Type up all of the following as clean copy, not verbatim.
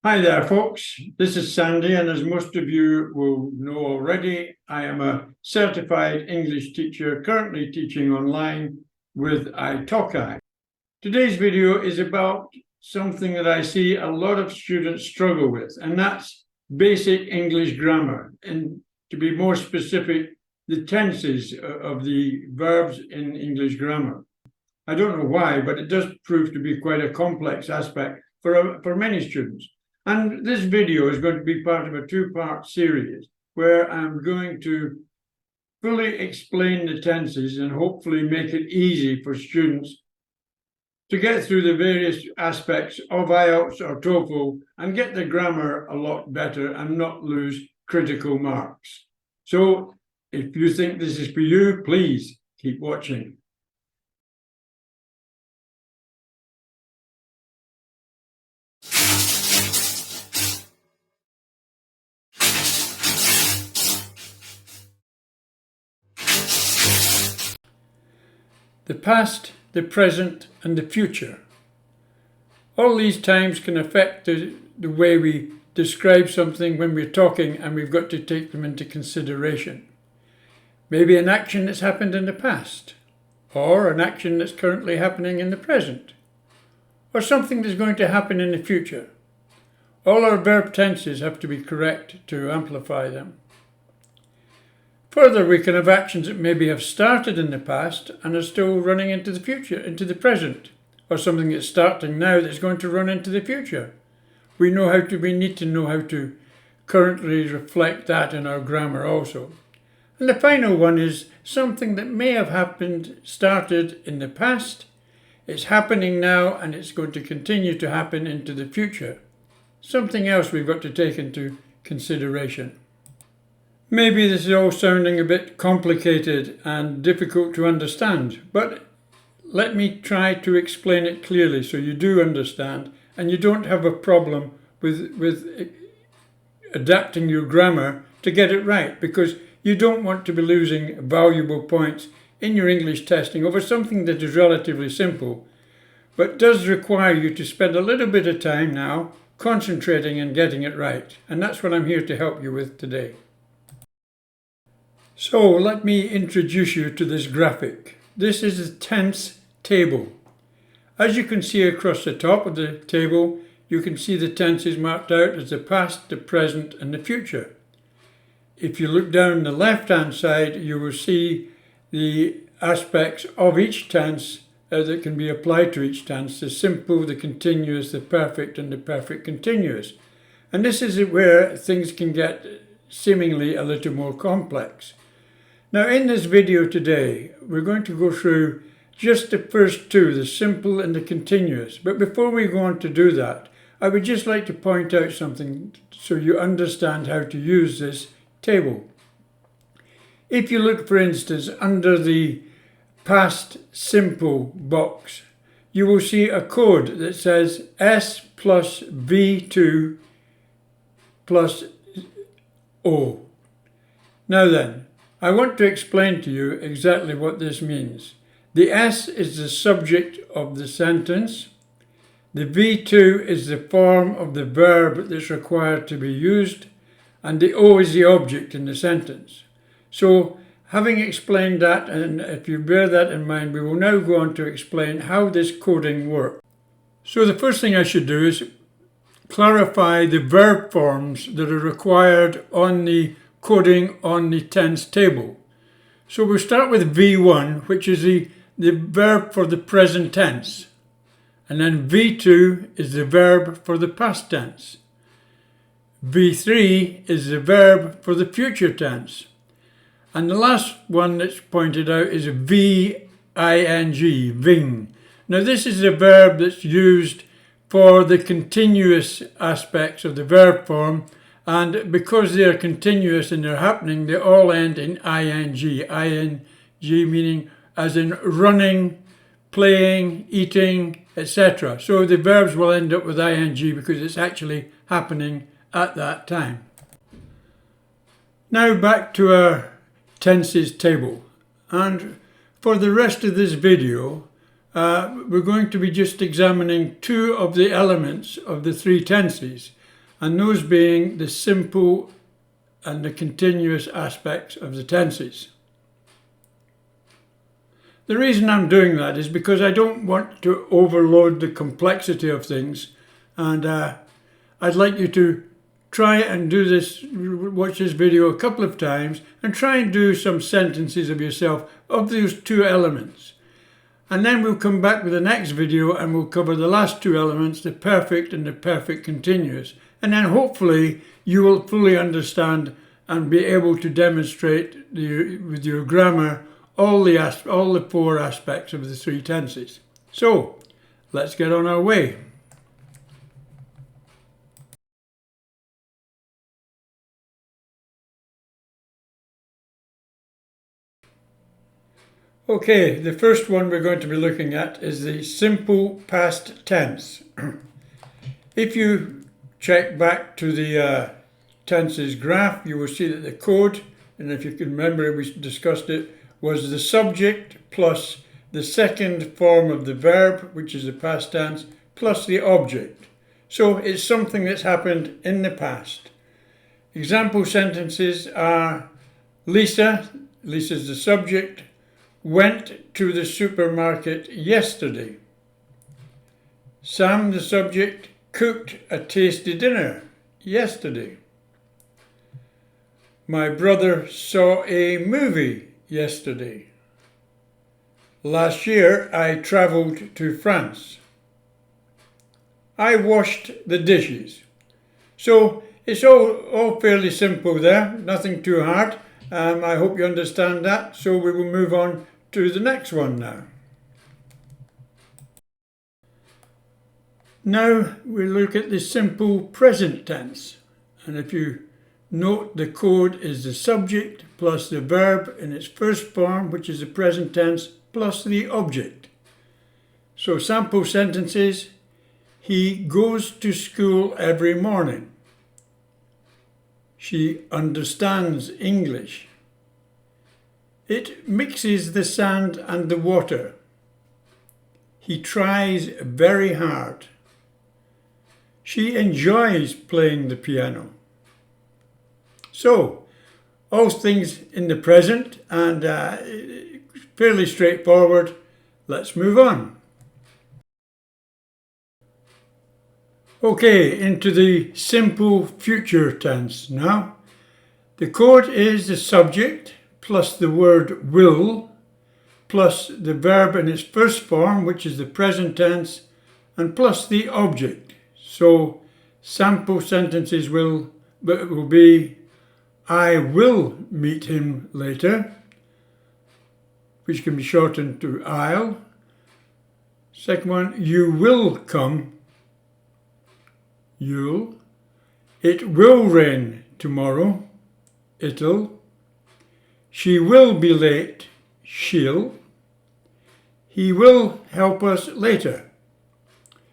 Hi there, folks. This is Sandy, and as most of you will know already, I am a certified English teacher currently teaching online with italki. Today's video is about something that I see a lot of students struggle with, and that's basic English grammar, and to be more specific, the tenses of the verbs in English grammar. I don't know why, but it does prove to be quite a complex aspect for many students. And this video is going to be part of a two-part series where I'm going to fully explain the tenses and hopefully make it easy for students to get through the various aspects of IELTS or TOEFL and get the grammar a lot better and not lose critical marks. So if you think this is for you, please keep watching. The past, the present, and the future. All these times can affect the way we describe something when we're talking, and we've got to take them into consideration. Maybe an action that's happened in the past, or an action that's currently happening in the present, or something that's going to happen in the future. All our verb tenses have to be correct to amplify them. Further, we can have actions that maybe have started in the past and are still running into the future, into the present, or something that's starting now that's going to run into the future. We need to know how to currently reflect that in our grammar also. And the final one is something that may have started in the past, it's happening now, and it's going to continue to happen into the future. Something else we've got to take into consideration. Maybe this is all sounding a bit complicated and difficult to understand, but let me try to explain it clearly so you do understand and you don't have a problem with adapting your grammar to get it right, because you don't want to be losing valuable points in your English testing over something that is relatively simple, but does require you to spend a little bit of time now concentrating and getting it right. And that's what I'm here to help you with today. So let me introduce you to this graphic. This is a tense table. As you can see across the top of the table, you can see the tenses marked out as the past, the present, and the future. If you look down the left-hand side, you will see the aspects of each tense that can be applied to each tense: the simple, the continuous, the perfect, and the perfect continuous. And this is where things can get seemingly a little more complex. Now, in this video today, we're going to go through just the first two, the simple and the continuous. But before we go on to do that, I would just like to point out something so you understand how to use this table. If you look, for instance, under the past simple box, you will see a code that says S plus V2 plus O. Now then, I want to explain to you exactly what this means. The S is the subject of the sentence. The V2 is the form of the verb that's required to be used. And the O is the object in the sentence. So, having explained that, and if you bear that in mind, we will now go on to explain how this coding works. So the first thing I should do is clarify the verb forms that are required on the coding on the tense table. So we'll start with V1, which is the verb for the present tense. And then V2 is the verb for the past tense. V3 is the verb for the future tense. And the last one that's pointed out is VING, ving. Now this is a verb that's used for the continuous aspects of the verb form, and because they are continuous and they're happening, they all end in ing. Ing meaning as in running, playing, eating, etc. So the verbs will end up with ing because it's actually happening at that time. Now back to our tenses table, and for the rest of this video we're going to be just examining two of the elements of the three tenses, and those being the simple and the continuous aspects of the tenses. The reason I'm doing that is because I don't want to overload the complexity of things, and I'd like you to try and do this, watch this video a couple of times and try and do some sentences of yourself of those two elements. And then we'll come back with the next video and we'll cover the last two elements, the perfect and the perfect continuous. And then hopefully you will fully understand and be able to demonstrate with your grammar all the four aspects of the three tenses. So let's get on our way. Okay, the first one we're going to be looking at is the simple past tense. If you check back to the tenses graph, you will see that the code, and if you can remember we discussed it, was the subject plus the second form of the verb, which is the past tense, plus the object. So it's something that's happened in the past. Example sentences are Lisa's the subject, went to the supermarket yesterday. Sam, the subject, cooked a tasty dinner yesterday. My brother saw a movie yesterday. Last year I travelled to France. I washed the dishes. So it's all fairly simple there, nothing too hard. I hope you understand that, so we will move on to the next one now. Now we look at the simple present tense, and if you note, the code is the subject plus the verb in its first form, which is the present tense, plus the object. So sample sentences: he goes to school every morning. She understands English. It mixes the sand and the water. He tries very hard. She enjoys playing the piano. So, all things in the present and fairly straightforward. Let's move on. Okay, into the simple future tense now. The code is the subject plus the word will plus the verb in its first form, which is the present tense, and plus the object. So sample sentences will be I will meet him later, which can be shortened to I'll. Second one, you will come. You'll. It will rain tomorrow. It'll. She will be late. She'll. He will help us later.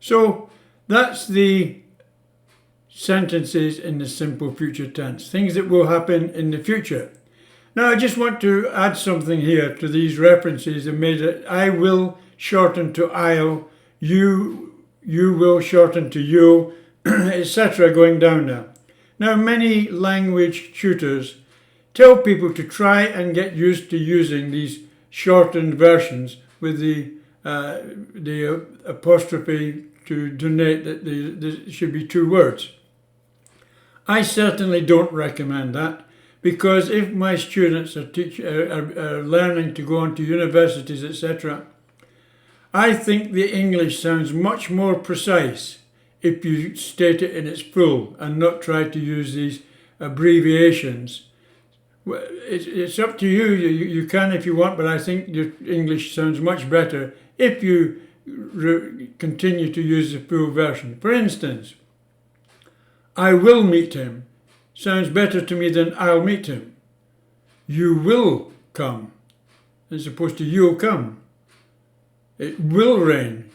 So that's the sentences in the simple future tense, things that will happen in the future. Now I just want to add something here to these references that made it I will shorten to I'll, you will shorten to you'll, etc. going down now. Now many language tutors tell people to try and get used to using these shortened versions with the apostrophe to denote that there should be two words. I certainly don't recommend that, because if my students are learning to go on to universities, etc., I think the English sounds much more precise if you state it in its full and not try to use these abbreviations. It's up to you. You can if you want, but I think your English sounds much better if you continue to use the full version. For instance, I will meet him sounds better to me than I'll meet him. You will come as opposed to you'll come. It will rain.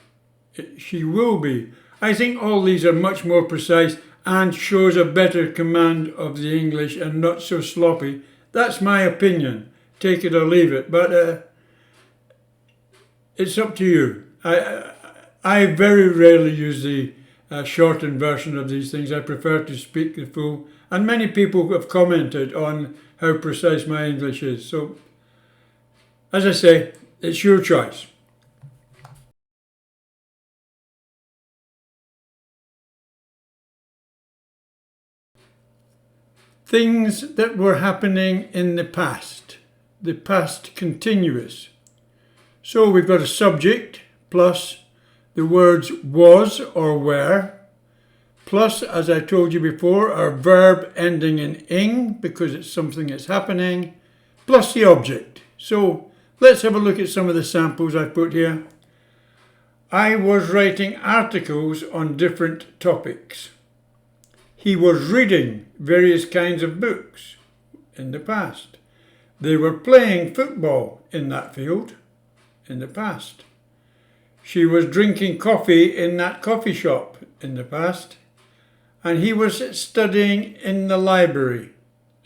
She will be. I think all these are much more precise and shows a better command of the English and not so sloppy. That's my opinion. Take it or leave it. But it's up to you. I very rarely use the a shortened version of these things. I prefer to speak the full, and many people have commented on how precise my English is. So, as I say, it's your choice. Things that were happening in the past continuous. So we've got a subject plus the words was or were, plus, as I told you before, our verb ending in ing because it's something that's happening, plus the object. So let's have a look at some of the samples I've put here. I was writing articles on different topics. He was reading various kinds of books in the past. They were playing football in that field in the past. She was drinking coffee in that coffee shop in the past. And he was studying in the library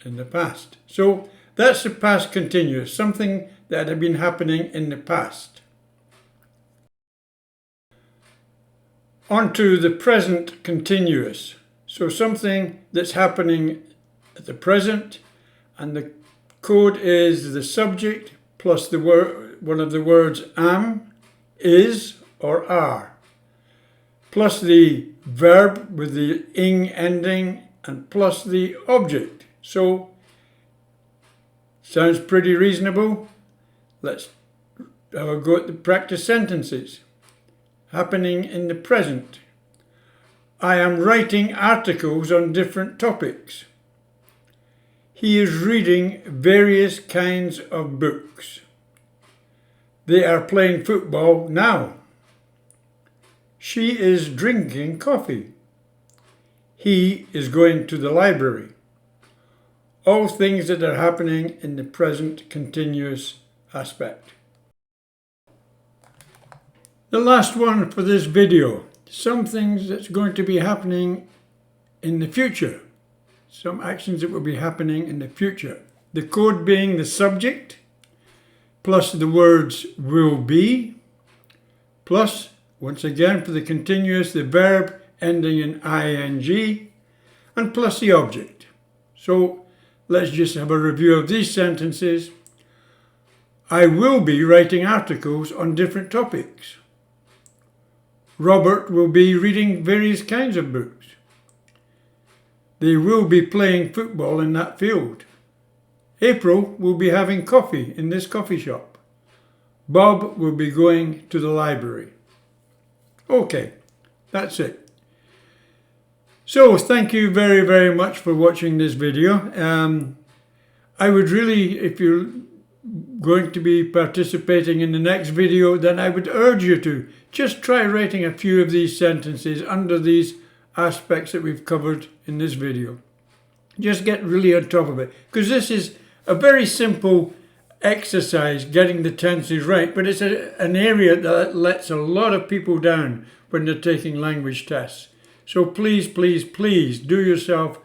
in the past. So that's the past continuous, something that had been happening in the past. On to the present continuous. So something that's happening at the present, and the code is the subject plus the word, one of the words am, is, or are, plus the verb with the ing ending, and plus the object. So, sounds pretty reasonable. Let's have a go at the practice sentences. Happening in the present. I am writing articles on different topics. He is reading various kinds of books. They are playing football now. She is drinking coffee. He is going to the library. All things that are happening in the present continuous aspect. The last one for this video. Some things that's going to be happening in the future. Some actions that will be happening in the future. The code being the subject, plus the words will be, plus, once again for the continuous, the verb ending in ing, and plus the object. So let's just have a review of these sentences. I will be writing articles on different topics. Robert will be reading various kinds of books. They will be playing football in that field. April will be having coffee in this coffee shop. Bob will be going to the library. Okay, that's it. So thank you very, very much for watching this video. I would really, if you're going to be participating in the next video, then I would urge you to just try writing a few of these sentences under these aspects that we've covered in this video. Just get really on top of it, because this is a very simple exercise, getting the tenses right, but it's an area that lets a lot of people down when they're taking language tests. So please, please, please do yourself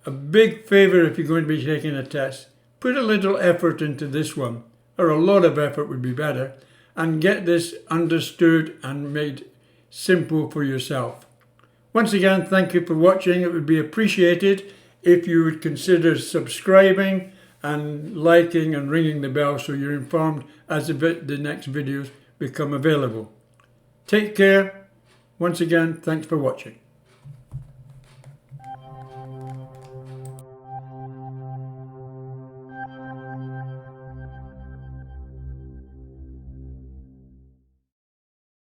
a big favor if you're going to be taking a test. Put a little effort into this one, or a lot of effort would be better, and get this understood and made simple for yourself. Once again, thank you for watching. It would be appreciated if you would consider subscribing and liking and ringing the bell so you're informed as the next videos become available. Take care. Once again, thanks for watching.